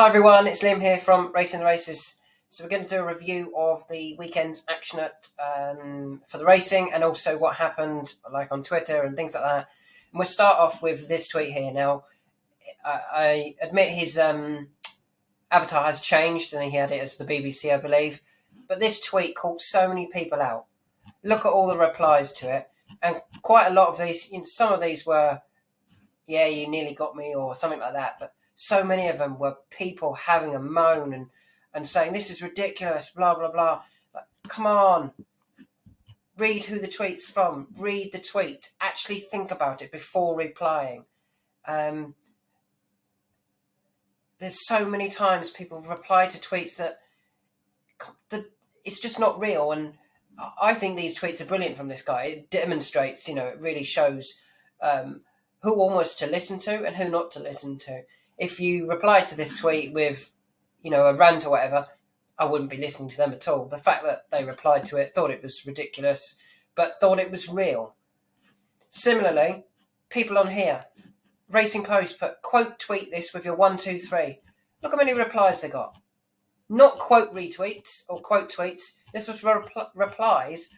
Hi everyone, it's Liam here from Rating the Races. So we're going to do a review of the weekend's action for the racing and also what happened like on Twitter and things like that. And we'll start off with this tweet here. Now, I admit his avatar has changed and he had it as the BBC, I believe. But this tweet caught so many people out. Look at all the replies to it. And quite a lot of these, some of these were, yeah, you nearly got me or something like that. But so many of them were people having a moan and saying, this is ridiculous, blah, blah, blah. Like, come on. Read who the tweet's from. Read the tweet. Actually think about it before replying. There's so many times people reply to tweets that it's just not real. And I think these tweets are brilliant from this guy. It demonstrates, it really shows who almost to listen to and who not to listen to. If you reply to this tweet with, a rant or whatever, I wouldn't be listening to them at all. The fact that they replied to it, thought it was ridiculous, but thought it was real. Similarly, people on here, Racing Post put, quote tweet this with your 1, 2, 3. Look how many replies they got. Not quote retweets or quote tweets. This was replies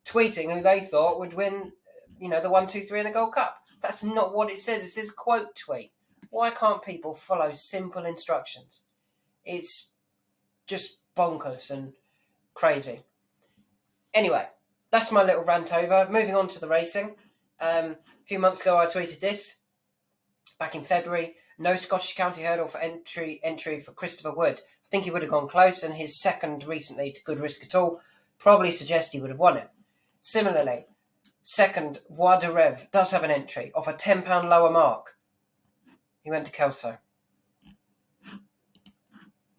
tweeting who they thought would win, the 1, 2, 3 in the Gold Cup. That's not what it says. It says quote tweet. Why can't people follow simple instructions? It's just bonkers and crazy. Anyway, that's my little rant over. Moving on to the racing. A few months ago, I tweeted this. Back in February, no Scottish County Hurdle for entry for Christopher Wood. I think he would have gone close, and his second recently to Good Risk at All probably suggests he would have won it. Similarly, second, Voix de Rêve does have an entry off a £10 lower mark. He went to Kelso.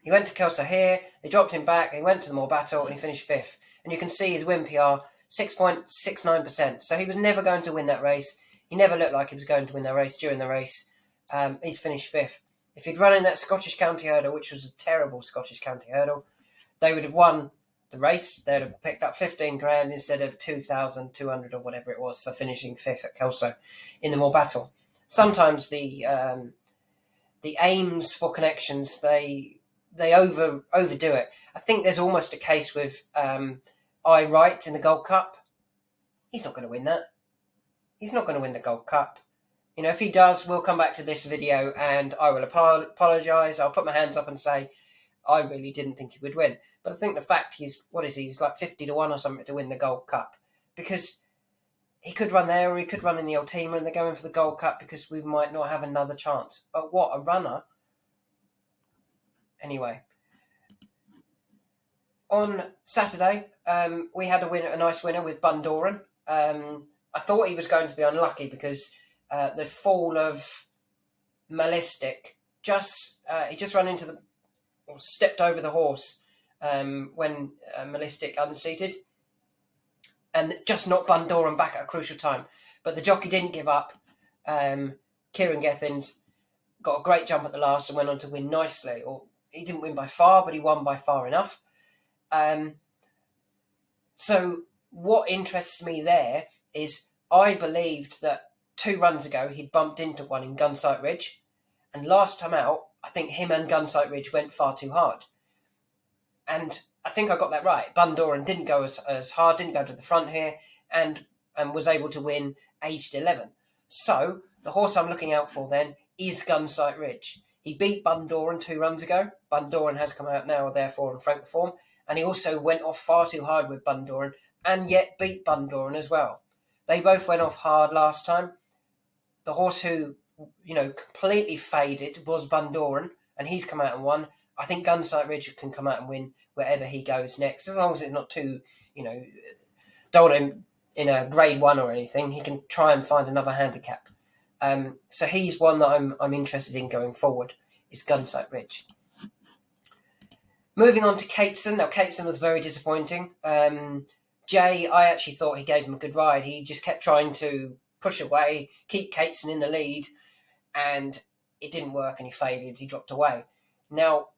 He went to Kelso here, they dropped him back, he went to the Moor Battle, and he finished 5th. And you can see his win PR, 6.69%. So he was never going to win that race. He never looked like he was going to win that race during the race. He's finished 5th. If he'd run in that Scottish County Hurdle, which was a terrible Scottish County Hurdle, they would have won the race. They'd have picked up 15 grand instead of 2,200 or whatever it was for finishing 5th at Kelso in the Moor Battle. Sometimes the aims for connections, they overdo it. I think there's almost a case with I Wright in the Gold Cup. He's not going to win that. He's not going to win the Gold Cup. If he does, we'll come back to this video and I will apologise. I'll put my hands up and say I really didn't think he would win. But I think the fact he's like 50 to 1 or something to win the Gold Cup, because he could run there or he could run in the Ultima and they're going for the Gold Cup because we might not have another chance. But what, a runner? Anyway. On Saturday, we had a nice winner with Bundoran. I thought he was going to be unlucky because the fall of Malistic he just ran into stepped over the horse when Malistic unseated and just knocked Bundoran back at a crucial time. But the jockey didn't give up. Kieran Gethins got a great jump at the last and went on to win nicely. Or he didn't win by far, but he won by far enough. So what interests me there is I believed that 2 runs ago he'd bumped into one in Gunsight Ridge, and last time out I think him and Gunsight Ridge went far too hard, and I think I got that right. Bundoran didn't go as hard, didn't go to the front here, and was able to win aged 11. So the horse I'm looking out for then is Gunsight Ridge. He beat Bundoran 2 runs ago. Bundoran has come out now, therefore, in frank form. And he also went off far too hard with Bundoran and yet beat Bundoran as well. They both went off hard last time. The horse who, completely faded was Bundoran, and he's come out and won. I think Gunsight Ridge can come out and win wherever he goes next, as long as it's not too, don't want him in a grade 1 or anything. He can try and find another handicap. So he's one that I'm interested in going forward, is Gunsight Ridge. Moving on to Kateson. Now, Kateson was very disappointing. Jay, I actually thought he gave him a good ride. He just kept trying to push away, keep Kateson in the lead, and it didn't work, and he faded. He dropped away. Now,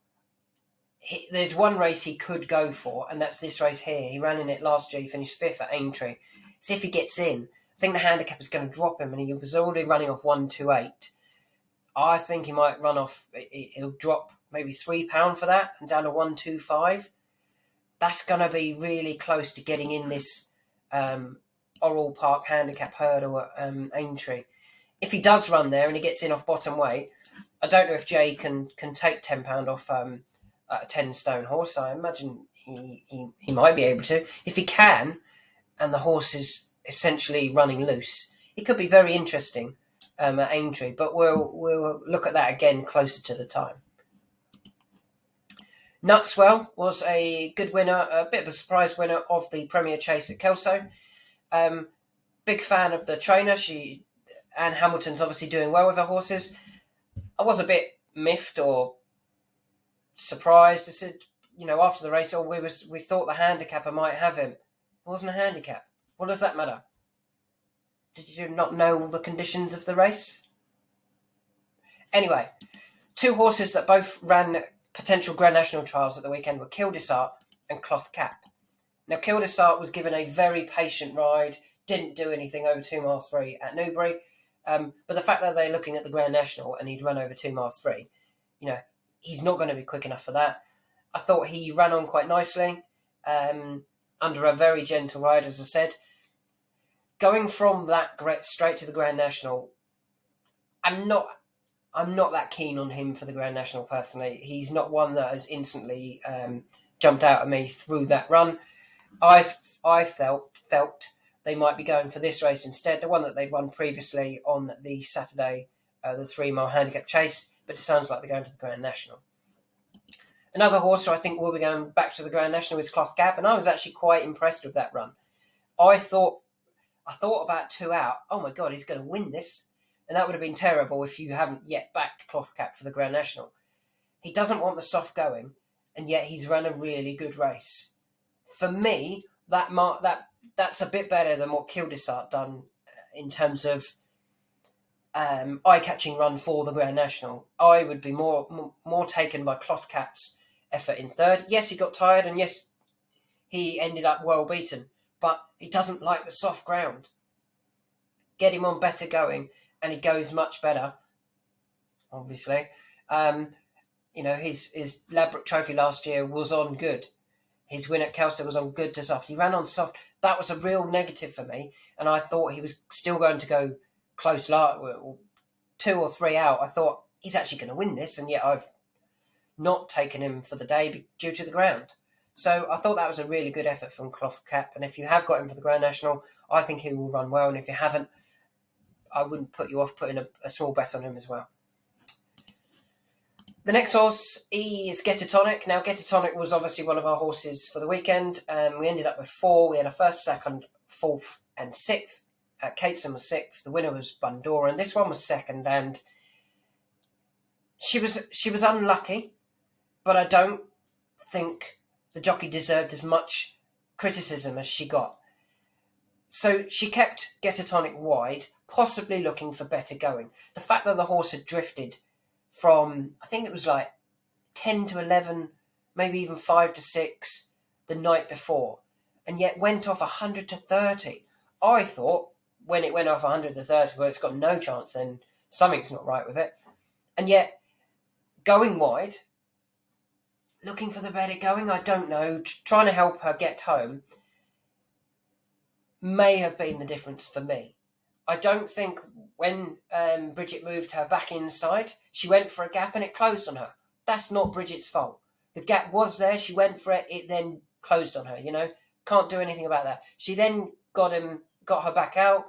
there's one race he could go for, and that's this race here. He ran in it last year. He finished 5th at Aintree. See if he gets in. I think the handicap is going to drop him, and he was already running off 128. I think he might run off. He'll drop maybe £3 for that, and down to 125. That's going to be really close to getting in this Oral Park handicap hurdle at Aintree. If he does run there and he gets in off bottom weight, I don't know if Jay can take £10 off a 10-stone horse. I imagine he might be able to. If he can, and the horse is essentially running loose, it could be very interesting at Aintree. But we'll look at that again closer to the time. Nutswell was a good winner, a bit of a surprise winner of the Premier Chase at Kelso. Big fan of the trainer. Anne Hamilton's obviously doing well with her horses. I was a bit miffed or surprised. I said, after the race, we thought the handicapper might have him. It wasn't a handicap. What does that matter? Did you not know the conditions of the race? Anyway, two horses that both ran potential Grand National trials at the weekend were Kildesart and Cloth Cap. Now, Kildesart was given a very patient ride, didn't do anything over 2 miles 3 at Newbury. But the fact that they're looking at the Grand National and he'd run over 2 miles 3, he's not going to be quick enough for that. I thought he ran on quite nicely, under a very gentle ride, as I said. Going from that straight to the Grand National, I'm not that keen on him for the Grand National personally. He's not one that has instantly jumped out at me through that run. I felt they might be going for this race instead, the one that they'd won previously on the Saturday, the 3 mile handicap chase, but it sounds like they're going to the Grand National. Another horse who I think will be going back to the Grand National is Cloth Cap, and I was actually quite impressed with that run. I thought about 2 out, oh my God, he's going to win this. And that would have been terrible if you haven't yet backed Cloth Cap for the Grand National. He doesn't want the soft going, and yet he's run a really good race. For me, that's a bit better than what Kildesart done in terms of eye-catching run for the Grand National. I would be more taken by Cloth Cap's effort in third. Yes, he got tired, and yes, he ended up well beaten, but he doesn't like the soft ground. Get him on better going, and he goes much better, obviously. His Ladbroke Trophy last year was on good. His win at Kelso was on good to soft. He ran on soft. That was a real negative for me, and I thought he was still going to go close, 2 or 3 out. I thought he's actually going to win this, and yet I've not taken him for the day due to the ground. So I thought that was a really good effort from Cloth Cap, and if you have got him for the Grand National, I think he will run well, and if you haven't, I wouldn't put you off putting a small bet on him as well. The next horse is Getatonic. Now, Getatonic was obviously one of our horses for the weekend. We ended up with 4. We had a first, second, fourth, and sixth. Kateson was 6th. The winner was Bundoran. This one was 2nd, and she was unlucky, but I don't think the jockey deserved as much criticism as she got. So she kept Getatonic wide, possibly looking for better going. The fact that the horse had drifted from, I think it was like 10 to 11, maybe even 5 to 6 the night before, and yet went off 100 to 30. I thought when it went off 100 to 30, well, it's got no chance, then something's not right with it. And yet, going wide, looking for the better going, I don't know, trying to help her get home, may have been the difference for me. I don't think when Bridget moved her back inside, she went for a gap and it closed on her. That's not Bridget's fault. The gap was there, she went for it, it then closed on her, Can't do anything about that. She then got her back out,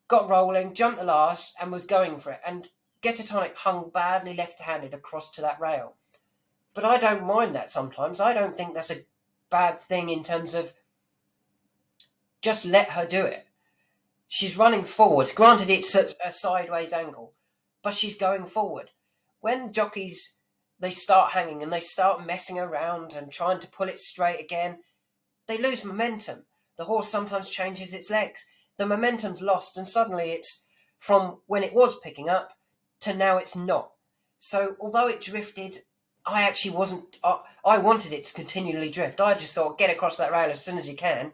got rolling, jumped the last, and was going for it. And Getatonic hung badly left-handed across to that rail. But I don't mind that sometimes. I don't think that's a bad thing in terms of just let her do it. She's running forwards. Granted, it's a sideways angle, but she's going forward. When jockeys, they start hanging and they start messing around and trying to pull it straight again, they lose momentum. The horse sometimes changes its legs. The momentum's lost, and suddenly it's from when it was picking up to now it's not. So although it drifted, I actually wasn't... I wanted it to continually drift. I just thought, get across that rail as soon as you can,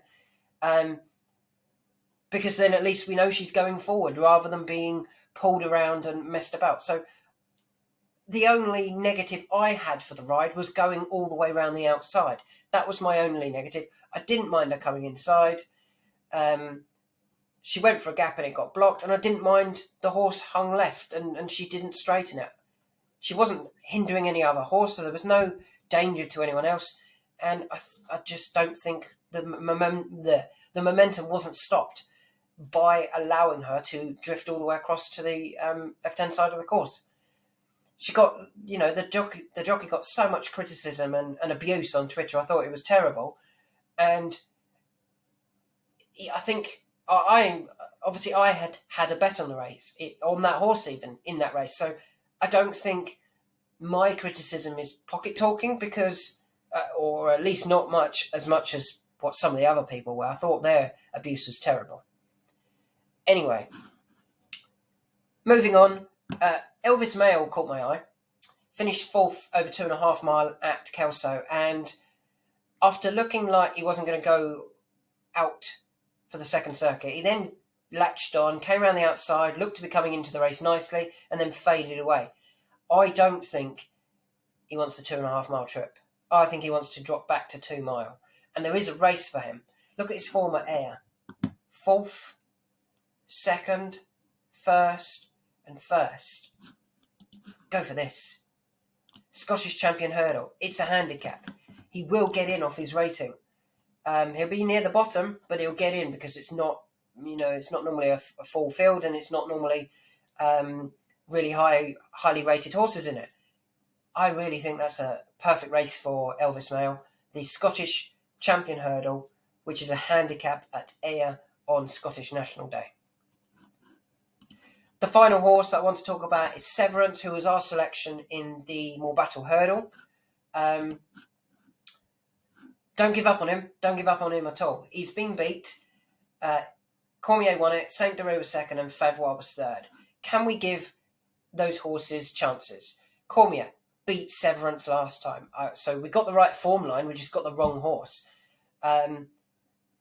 because then at least we know she's going forward rather than being pulled around and messed about. So the only negative I had for the ride was going all the way around the outside. That was my only negative. I didn't mind her coming inside. She went for a gap and it got blocked, and I didn't mind the horse hung left and she didn't straighten it. She wasn't hindering any other horse, so there was no danger to anyone else. And I just don't think the momentum wasn't stopped by allowing her to drift all the way across to the left-hand side of the course. She got, the jockey got so much criticism and abuse on Twitter. I thought it was terrible. And I think I had a bet on the race, on that horse even, in that race. So I don't think my criticism is pocket talking because, or at least not as much as what some of the other people were. I thought their abuse was terrible. Anyway, moving on, Elvis Mail caught my eye. Finished fourth over 2.5 mile at Kelso, and after looking like he wasn't going to go out for the second circuit, he then latched on, came around the outside, looked to be coming into the race nicely, and then faded away. I don't think he wants the 2.5 mile trip. I think he wants to drop back to 2 mile. And there is a race for him. Look at his form at Ayr. 4th, 2nd, 1st, and 1st. Go for this. Scottish Champion Hurdle. It's a handicap. He will get in off his rating. He'll be near the bottom, but he'll get in because it's not normally a full field, and it's not normally really highly rated horses in it. I really think that's a perfect race for Elvis Mail. The Scottish Champion Hurdle, which is a handicap at Ayr on Scottish National Day. The final horse that I want to talk about is Severance, who was our selection in the More Battle Hurdle. Don't give up on him. Don't give up on him at all. He's been beat. Cormier won it, Saint Deroux was second, and Favois was third. Can we give those horses chances? Cormier beat Severance last time. So we got the right form line, we just got the wrong horse.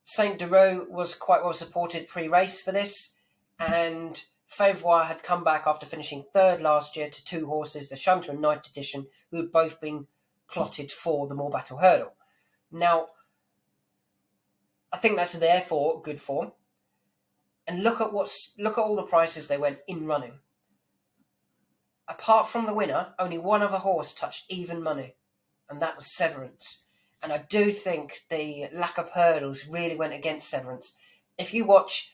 Saint Deroux was quite well supported pre-race for this, and Favois had come back after finishing third last year to 2 horses, the Shunter and Knight Edition, who had both been plotted for the More Battle Hurdle. Now, I think that's therefore good form. And look at all the prices they went in running. Apart from the winner, only one other horse touched even money, and that was Severance. And I do think the lack of hurdles really went against Severance. If you watch,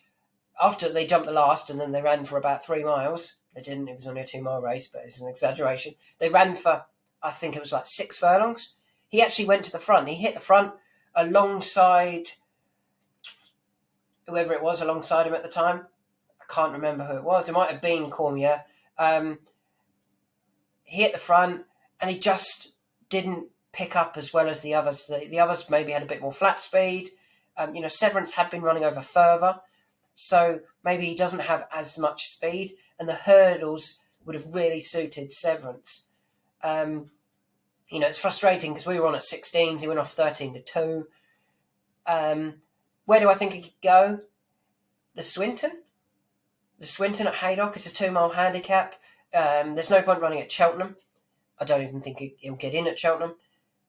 after they jumped the last and then they ran for about 3 miles, they didn't, it was only a 2 mile race, but it's an exaggeration. They ran for, I think it was like 6 furlongs. He actually went to the front. He hit the front alongside whoever it was alongside him at the time. I can't remember who it was. It might have been Cormier. He hit the front and he just didn't pick up as well as the others. The others maybe had a bit more flat speed. Severance had been running over further, so maybe he doesn't have as much speed, and the hurdles would have really suited Severance. It's frustrating because we were on at 16s. He went off 13-2. Where do I think he could go? The Swinton at Haydock is a 2 mile handicap. There's no point running at Cheltenham. I don't even think he'll get in at Cheltenham.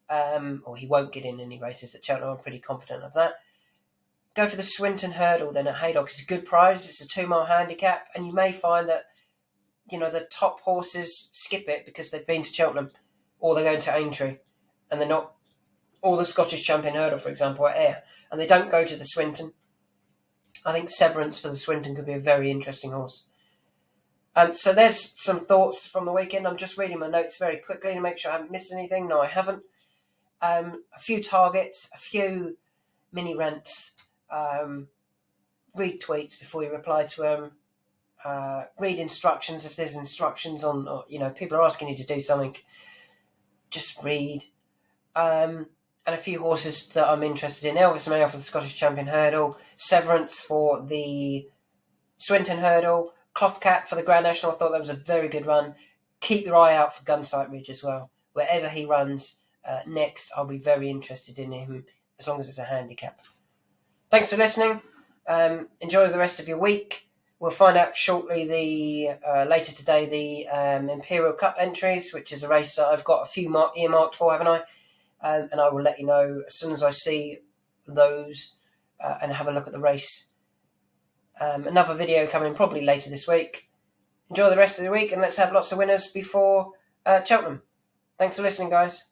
Or he won't get in any races at Cheltenham. I'm pretty confident of that. Go for the Swinton Hurdle then at Haydock. It's a good prize. It's a 2 mile handicap. And you may find that, the top horses skip it because they've been to Cheltenham or they're going to Aintree. And they're not, or the Scottish Champion Hurdle, for example, at Ayr. And they don't go to the Swinton. I think Severance for the Swinton could be a very interesting horse. So there's some thoughts from the weekend. I'm just reading my notes very quickly to make sure I haven't missed anything. No, I haven't. A few targets, a few mini rants. Read tweets before you reply to them. Read instructions if there's instructions on, people are asking you to do something. Just read. And a few horses that I'm interested in. Elvis Mayo for the Scottish Champion Hurdle. Severance for the Swinton Hurdle. Cloth Cat for the Grand National. I thought that was a very good run. Keep your eye out for Gunsight Ridge as well. Wherever he runs next, I'll be very interested in him as long as it's a handicap. Thanks for listening. Enjoy the rest of your week. we'll find out shortly later today the Imperial Cup entries, which is a race that I've got a few earmarked for, haven't I? And I will let you know as soon as I see those and have a look at the race. Another video coming probably later this week. Enjoy the rest of the week, and let's have lots of winners before Cheltenham. Thanks for listening, guys.